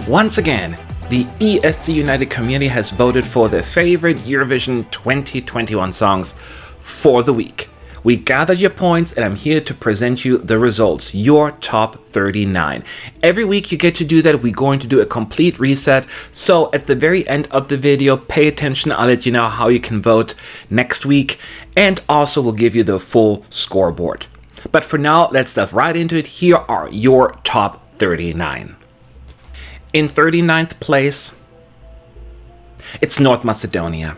Once again, the ESC United community has voted for their favorite Eurovision 2021 songs for the week. We gathered your points and I'm here to present you the results, your top 39. Every week you get to do that. We're going to do a complete reset. So at the very end of the video, pay attention. I'll let you know how you can vote next week. And also we'll give you the full scoreboard. But for now, let's dive right into it. Here are your top 39. In 39th place, it's North Macedonia.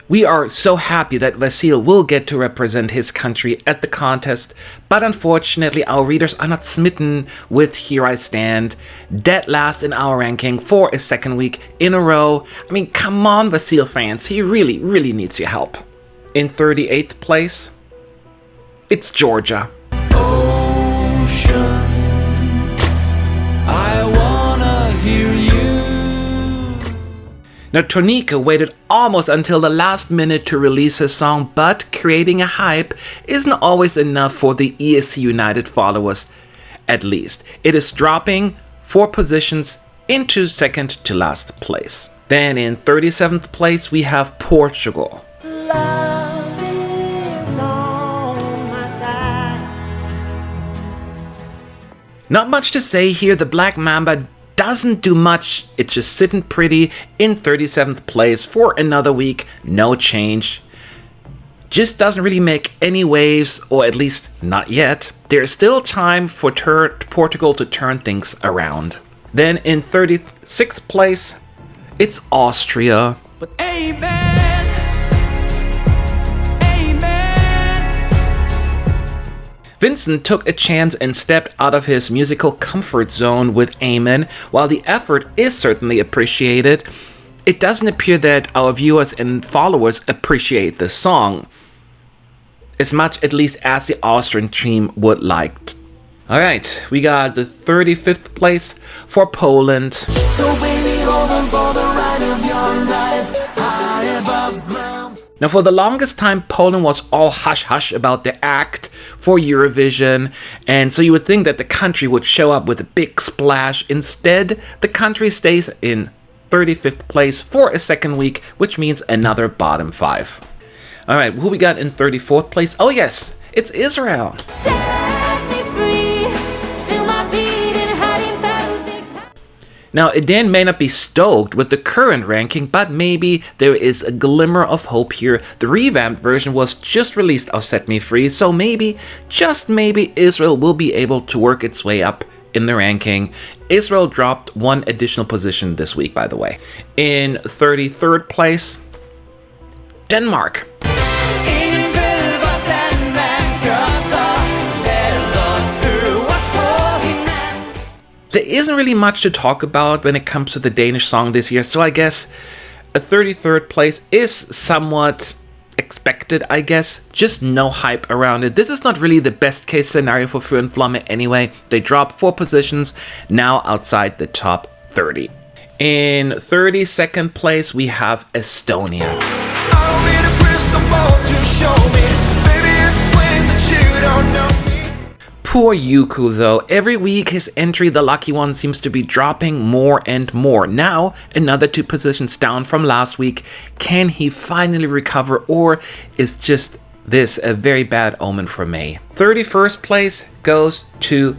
We are so happy that Vasil will get to represent his country at the contest, but unfortunately our readers are not smitten with Here I Stand, dead last in our ranking for a second week in a row. I mean, come on Vasil fans, he really needs your help. In 38th place, it's Georgia. Ocean, I wanna hear you. Now, Tornika waited almost until the last minute to release his song, but creating a hype isn't always enough for the ESC United followers, at least. It is dropping 4 positions into second to last place. Then in 37th place, we have Portugal. Love is on my side. Not much to say here, the Black Mamba doesn't do much, it's just sitting pretty in 37th place for another week, no change. Just doesn't really make any waves, or at least not yet. There's still time for Portugal to turn things around. Then in 36th place, it's Austria. But amen. Vincent took a chance and stepped out of his musical comfort zone with Amen. While the effort is certainly appreciated, it doesn't appear that our viewers and followers appreciate the song as much, at least, as the Austrian team would like. Alright, we got the 35th place for Poland. So baby, hold on for the ride of your life, high above ground. Now, for the longest time, Poland was all hush-hush about their act for Eurovision, and so you would think that the country would show up with a big splash. Instead, the country stays in 35th place for a second week, which means another bottom 5. Alright, who we got in 34th place? Oh yes, it's Israel. Now, Dan may not be stoked with the current ranking, but maybe there is a glimmer of hope here. The revamped version was just released of Set Me Free, so maybe, just maybe, Israel will be able to work its way up in the ranking. Israel dropped 1 additional position this week, by the way. In 33rd place, Denmark. There isn't really much to talk about when it comes to the Danish song this year, so I guess a 33rd place is somewhat expected, I guess. Just no hype around it. This is not really the best case scenario for Flamme anyway. They dropped 4 positions, now outside the top 30. In 32nd place, we have Estonia. I don't need a crystal ball to show me. Baby, explain that you don't know me. Poor Yuku though, every week his entry, the lucky one, seems to be dropping more and more. Now, another 2 positions down from last week. Can he finally recover, or is just this a very bad omen for May? 31st place goes to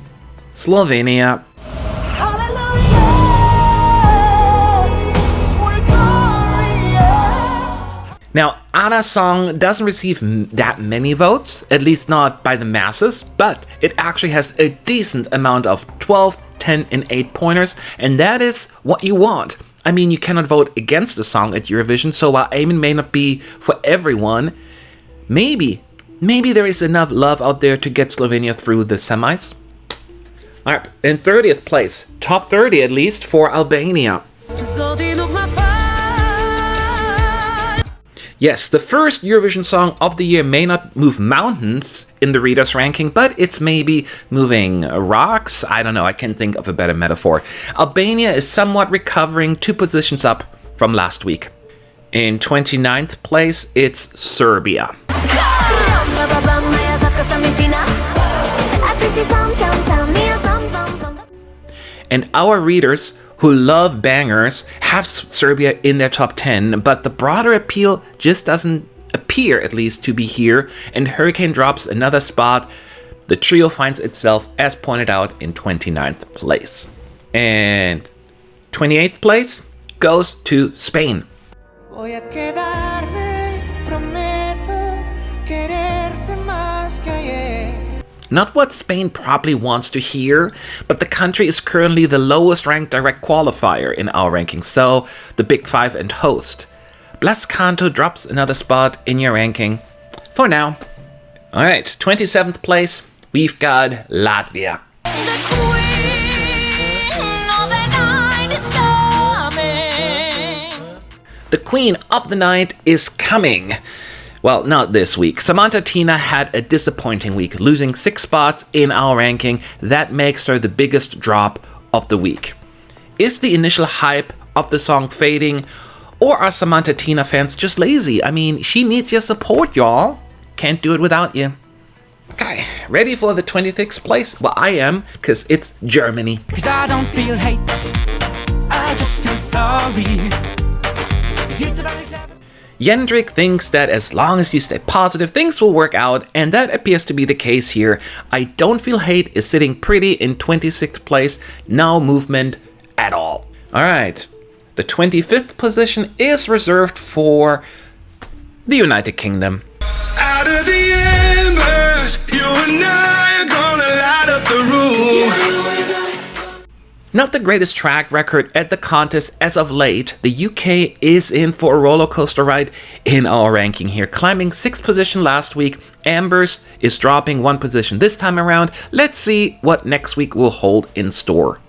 Slovenia. Now, Anna's song doesn't receive that many votes, at least not by the masses, but it actually has a decent amount of 12, 10, and 8 pointers, and that is what you want. I mean, you cannot vote against a song at Eurovision, so while Amen may not be for everyone, maybe there is enough love out there to get Slovenia through the semis. Alright, in 30th place, top 30 at least, for Albania. Yes, the first Eurovision song of the year may not move mountains in the readers' ranking, but it's maybe moving rocks. I don't know, I can't think of a better metaphor. Albania is somewhat recovering, 2 positions up from last week. In 29th place, it's Serbia. And our readers who love bangers have Serbia in their top 10, but the broader appeal just doesn't appear, at least, to be here, and Hurricane drops another spot. The trio finds itself, as pointed out, in 29th place. And 28th place goes to Spain. Voy a quedarme, prometo quererte más que ayer. Not what Spain probably wants to hear, but the country is currently the lowest ranked direct qualifier in our ranking, so the Big Five and host. Blas Canto drops another spot in your ranking for now. Alright, 27th place, we've got Latvia. The Queen of the Night is coming. Well, not this week. Samantha Tina had a disappointing week, losing 6 spots in our ranking. That makes her the biggest drop of the week. Is the initial hype of the song fading, or are Samantha Tina fans just lazy? I mean, she needs your support, y'all. Can't do it without you. Okay, ready for the 26th place? Well, I am, because it's Germany. 'Cause I don't feel hate, I just feel sorry. Jendrik thinks that as long as you stay positive, things will work out, and that appears to be the case here. I Don't Feel Hate is sitting pretty in 26th place, no movement at all. Alright, the 25th position is reserved for the United Kingdom. Out of the embers, you and I are gonna light up the room. Not the greatest track record at the contest as of late. The UK is in for a roller coaster ride in our ranking here, climbing 6th position last week. Ambers is dropping 1 position this time around. Let's see what next week will hold in store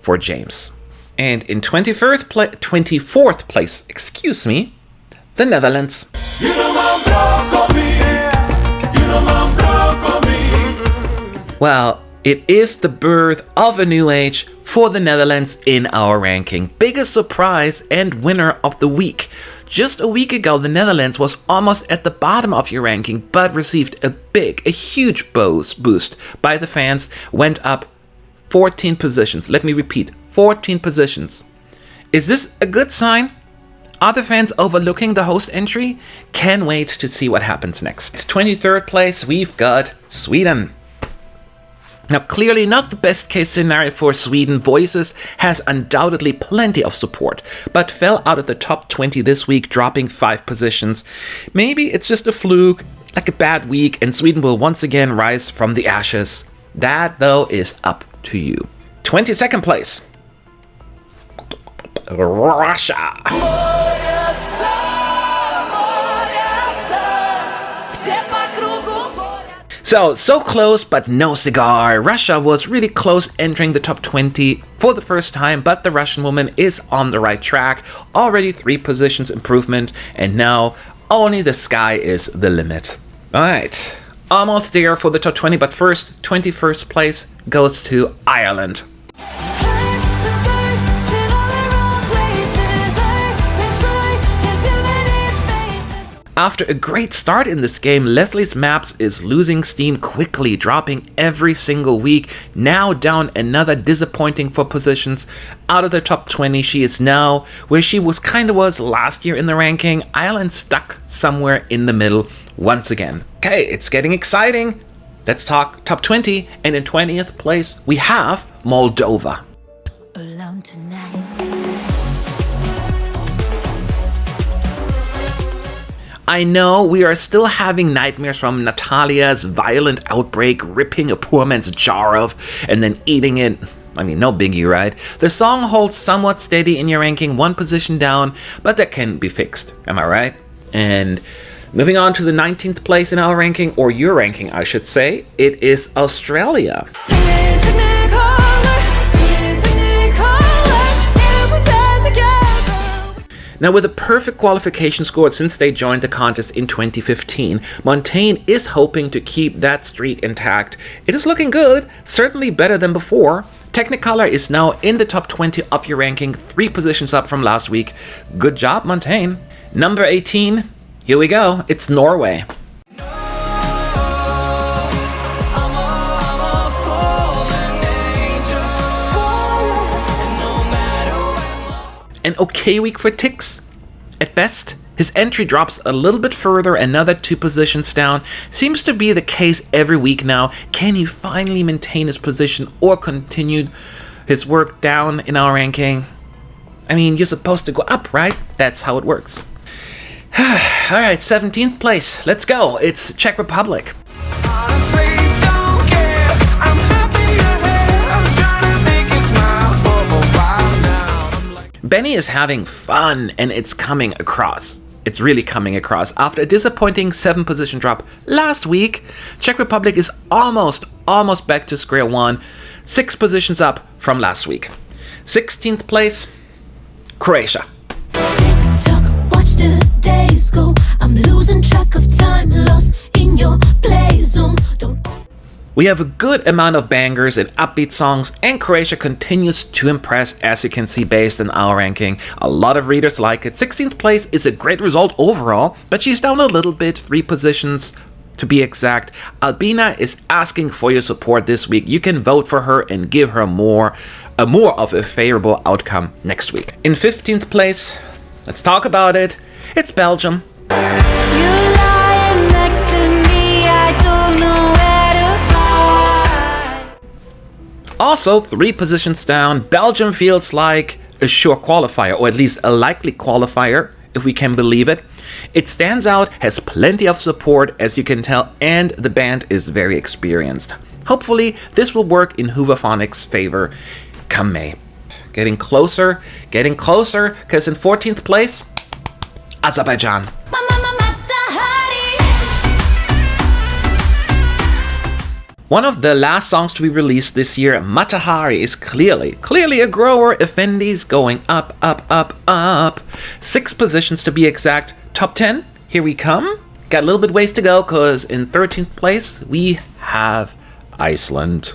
for James. And in 24th place, the Netherlands. Well, it is the birth of a new age for the Netherlands in our ranking. Biggest surprise and winner of the week. Just a week ago, the Netherlands was almost at the bottom of your ranking, but received a huge boost by the fans, went up 14 positions. Let me repeat, 14 positions. Is this a good sign? Are the fans overlooking the host entry? Can't wait to see what happens next. It's 23rd place, we've got Sweden. Now, clearly not the best case scenario for Sweden. Voices has undoubtedly plenty of support, but fell out of the top 20 this week, dropping 5 positions. Maybe it's just a fluke, like a bad week, and Sweden will once again rise from the ashes. That, though, is up to you. 22nd place. Russia. So close, but no cigar. Russia was really close entering the top 20 for the first time, but the Russian woman is on the right track. Already 3 positions improvement, and now only the sky is the limit. Alright, almost there for the top 20, but first, 21st place goes to Ireland. After a great start in this game, Leslie's Maps is losing steam quickly, dropping every single week. Now down another disappointing 4 positions. Out of the top 20, she is now where she was last year in the ranking. Ireland stuck somewhere in the middle once again. Okay, it's getting exciting. Let's talk top 20, and in 20th place we have Moldova. Alone tonight. I know we are still having nightmares from Natalia's violent outbreak, ripping a poor man's jar off and then eating it. I mean, no biggie, right? The song holds somewhat steady in your ranking, 1 position down, but that can be fixed. Am I right? And moving on to the 19th place in our ranking, or your ranking, I should say, it is Australia. Now, with a perfect qualification score since they joined the contest in 2015, Montaigne is hoping to keep that streak intact. It is looking good, certainly better than before. Technicolour is now in the top 20 of your ranking, 3 positions up from last week. Good job, Montaigne. Number 18, here we go, it's Norway. An okay week for Tix, at best. His entry drops a little bit further, another 2 positions down. Seems to be the case every week now. Can he finally maintain his position or continue his work down in our ranking? I mean, you're supposed to go up, right? That's how it works. Alright, 17th place. Let's go. It's Czech Republic. Honestly, don't care. I'm happy you're here. I'm trying to make you smile for a while now. I'm like, Benny is having fun, and it's coming across. It's really coming across. After a disappointing 7 position drop last week, Czech Republic is almost back to square one. 6 positions up from last week. 16th place, Croatia. Tick-tock, watch the days go. I'm losing track of time, lost in your play zone. Don't. We have a good amount of bangers and upbeat songs, and Croatia continues to impress, as you can see based on our ranking. A lot of readers like it. 16th place is a great result overall, but she's down a little bit, 3 positions to be exact. Albina is asking for your support this week. You can vote for her and give her more of a favorable outcome next week. In 15th place, let's talk about it. It's Belgium. You lying next to me, I don't know where to hide. Also 3 positions down. Belgium feels like a sure qualifier, or at least a likely qualifier, if we can believe it. It stands out, has plenty of support, as you can tell, and the band is very experienced. Hopefully, this will work in Hooverphonic's favor come May. Getting closer, because in 14th place, Azerbaijan. One of the last songs to be released this year, Matahari, is clearly a grower. Efendi's going up. 6 positions to be exact. Top 10, here we come. Got a little bit ways to go, because in 13th place, we have Iceland.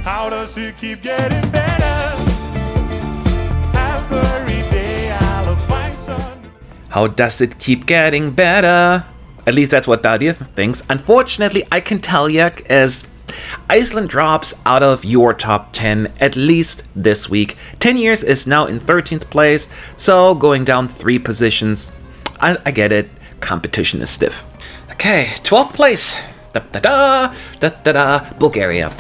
How does it keep getting better? Every day I'll find some. How does it keep getting better? At least that's what Dadia thinks. Unfortunately, I can tell you, as Iceland drops out of your top 10 at least this week. 10 Years is now in 13th place, so going down 3 positions. I get it, competition is stiff. Okay, 12th place. Bulgaria.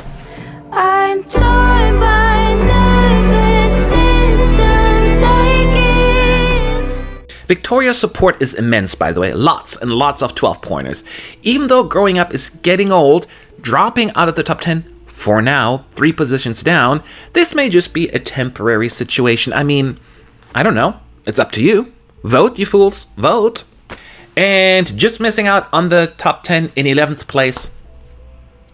I'm torn by nervous systems aching. Victoria's support is immense, by the way. Lots and lots of 12-pointers. Even though growing up is getting old, dropping out of the top 10 for now, 3 positions down, this may just be a temporary situation. I mean, I don't know. It's up to you. Vote, you fools. Vote. And just missing out on the top 10 in 11th place,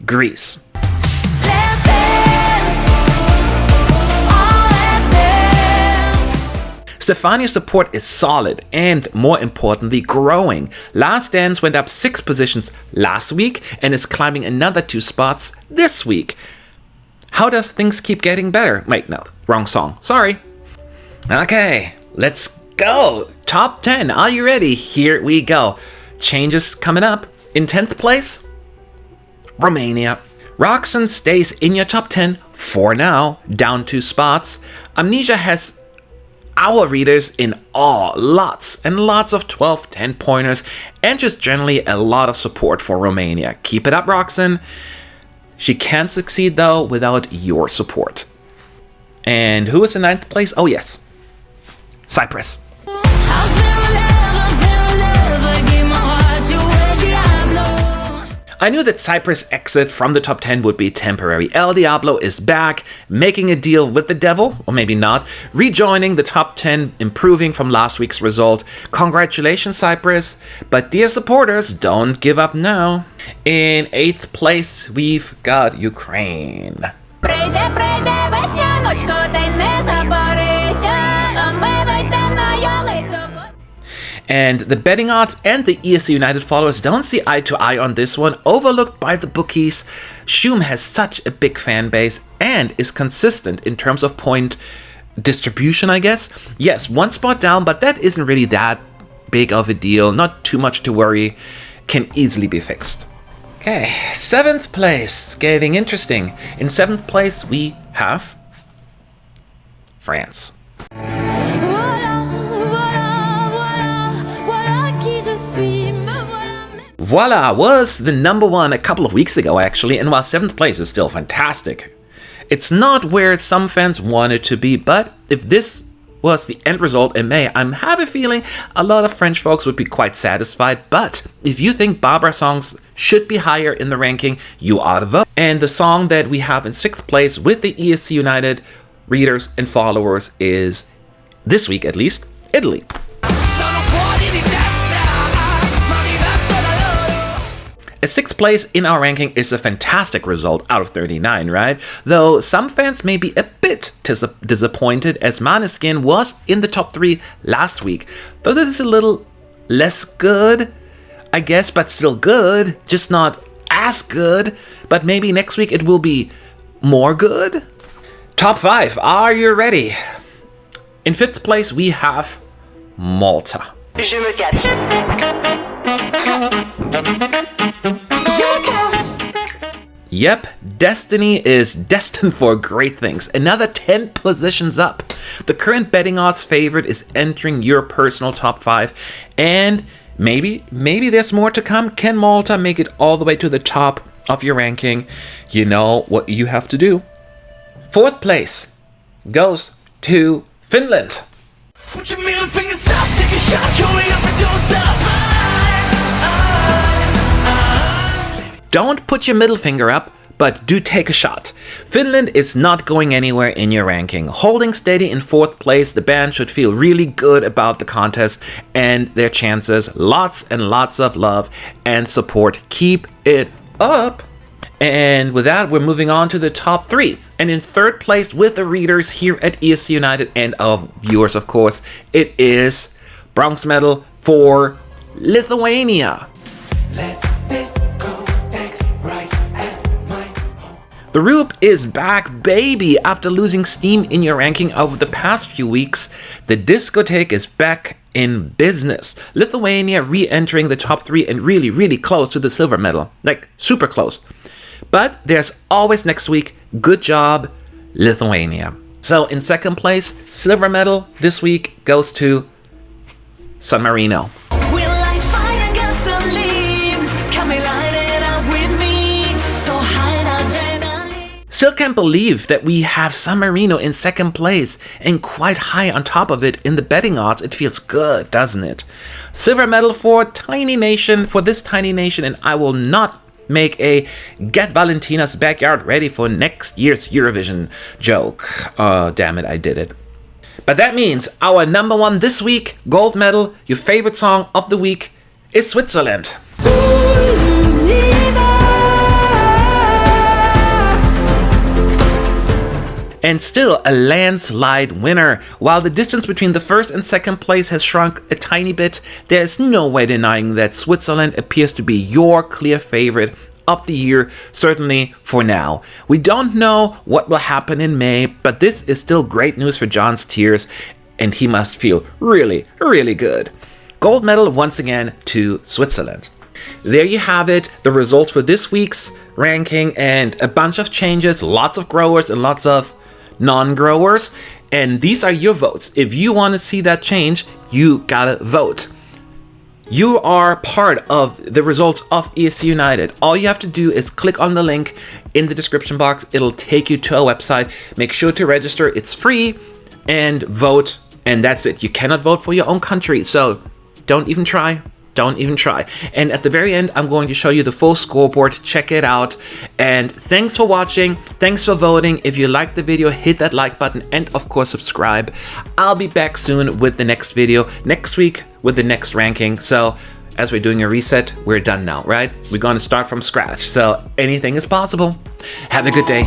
Greece. Let's dance. Oh, let's dance. Stefania's support is solid and, more importantly, growing. Last Dance went up 6 positions last week and is climbing another 2 spots this week. How does things keep getting better? Wait, no, wrong song. Sorry. Okay, let's go. Top 10. Are you ready? Here we go. Changes coming up. In 10th place, Romania. Roxanne stays in your top 10 for now, down 2 spots. Amnesia has our readers in awe. Lots and lots of 12, 10-pointers, and just generally a lot of support for Romania. Keep it up, Roxanne. She can't succeed, though, without your support. And who is in 9th place? Oh, yes. Cyprus. I knew that Cyprus' exit from the top 10 would be temporary. El Diablo is back, making a deal with the devil, or maybe not, rejoining the top 10, improving from last week's result. Congratulations, Cyprus, but dear supporters, don't give up now. In 8th place, we've got Ukraine. And the betting odds and the ESC United followers don't see eye to eye on this one. Overlooked by the bookies. Schum has such a big fan base and is consistent in terms of point distribution, I guess. Yes, 1 spot down, but that isn't really that big of a deal. Not too much to worry. Can easily be fixed. Okay, 7th place. Getting interesting. In 7th place, we have France. Voila was the number one a couple of weeks ago, actually, and while 7th place is still fantastic, it's not where some fans want it to be, but if this was the end result in May, I have a feeling a lot of French folks would be quite satisfied. But if you think Barbara songs should be higher in the ranking, you ought to vote. And the song that we have in 6th place with the ESC United readers and followers is, this week at least, Italy. A 6th place in our ranking is a fantastic result out of 39, right? Though some fans may be a bit disappointed, as Måneskin was in the top 3 last week. Though this is a little less good, I guess, but still good, just not as good. But maybe next week it will be more good? Top 5, are you ready? In 5th place we have Malta. Je me cache. Yep, Destiny is destined for great things. Another 10 positions up. The current betting odds favorite is entering your personal top 5. And maybe there's more to come. Can Malta make it all the way to the top of your ranking? You know what you have to do. 4th place goes to Finland. Put your middle fingers up, take a shot, going up and don't stop. Don't put your middle finger up, but do take a shot. Finland is not going anywhere in your ranking. Holding steady in 4th place, the band should feel really good about the contest and their chances. Lots and lots of love and support. Keep it up. And with that, we're moving on to the top 3. And in 3rd place with the readers here at ESC United and our viewers, of course, it is bronze medal for Lithuania. Let's disco, take right at my home. The Roop is back, baby! After losing steam in your ranking over the past few weeks, the discotheque is back in business. Lithuania re-entering the top 3 and really close to the silver medal. Like, super close. But there's always next week. Good job, Lithuania. So in 2nd place, silver medal this week goes to San Marino. Will I fight against the lean? Come and light it up with me. So high in adrenaline. Still can't believe that we have San Marino in 2nd place and quite high on top of it in the betting odds. It feels good, doesn't it? Silver medal for this tiny nation, and I will not make a Get Valentina's Backyard Ready for next year's Eurovision joke. Oh, damn it, I did it. But that means our number 1 this week, gold medal, your favorite song of the week, is Switzerland. And still a landslide winner. While the distance between the 1st and 2nd place has shrunk a tiny bit, there's no way denying that Switzerland appears to be your clear favorite of the year, certainly for now. We don't know what will happen in May, but this is still great news for John's Tears, and he must feel really good. Gold medal once again to Switzerland. There you have it, the results for this week's ranking, and a bunch of changes, lots of growers and lots of non-growers, and these are your votes. If you want to see that change, you gotta vote. You are part of the results of ESC United. All you have to do is click on the link in the description box. It'll take you to a website. Make sure to register, it's free, and vote, and that's it. You cannot vote for your own country, so don't even try. Don't even try. And at the very end, I'm going to show you the full scoreboard. Check it out. And thanks for watching. Thanks for voting. If you liked the video, hit that like button and of course subscribe. I'll be back soon with the next video next week with the next ranking. So as we're doing a reset, we're done now, right? We're going to start from scratch. So anything is possible. Have a good day.